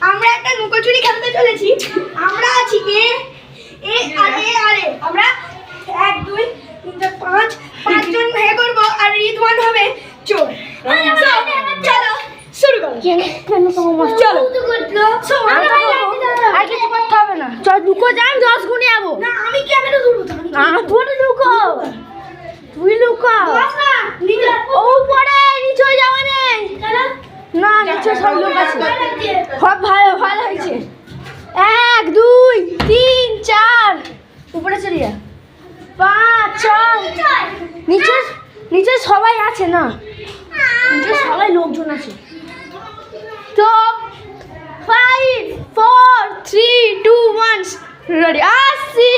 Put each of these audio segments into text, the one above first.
আমরা একটা লুকোচুরি খেলতে চলেছি। আমরা আছি এ এ আর এ আর এ। আমরা 1 2 3 4 5 পাঁচজন ভাগে করব আর রিদওয়ান হবে চোর। চলো শুরু করো। চলো আর কিছু করতে হবে না। চল লুকো যাই 10 গুণে যাবো। না আমি ক্যামেরা ধরবো তো। না তুই লুকো, তুই লুকো। ও পড়ে নিচে যাওয়া নেই না, নিচে সব লোক আছে। সব ভালো ভালো হয়েছে। 1 2 3 4 উপরে চলে যা। 5 6 নিচে নিচে সবাই আছে না, নিচে সবাই লোকজন আছে। তো 5 4 3 2 1 রেডি আসি।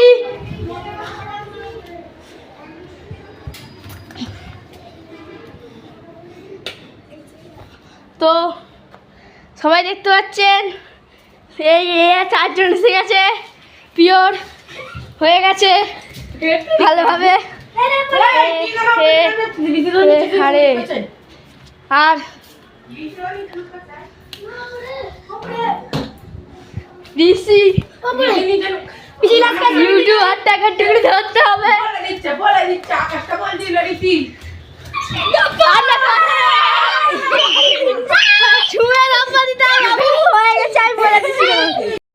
তো সবাই দেখতে পাচ্ছেন এই চারজন এসে গেছে, পিওর হয়ে গেছে ভালোভাবে। আরে আর ঋষি ইউটিউব আর টাকা টুকরি ধরতে হবে। ছুঁয়ে লম্বা দিতে হবে। হয়ে গেছে আমি বলে দিচ্ছি।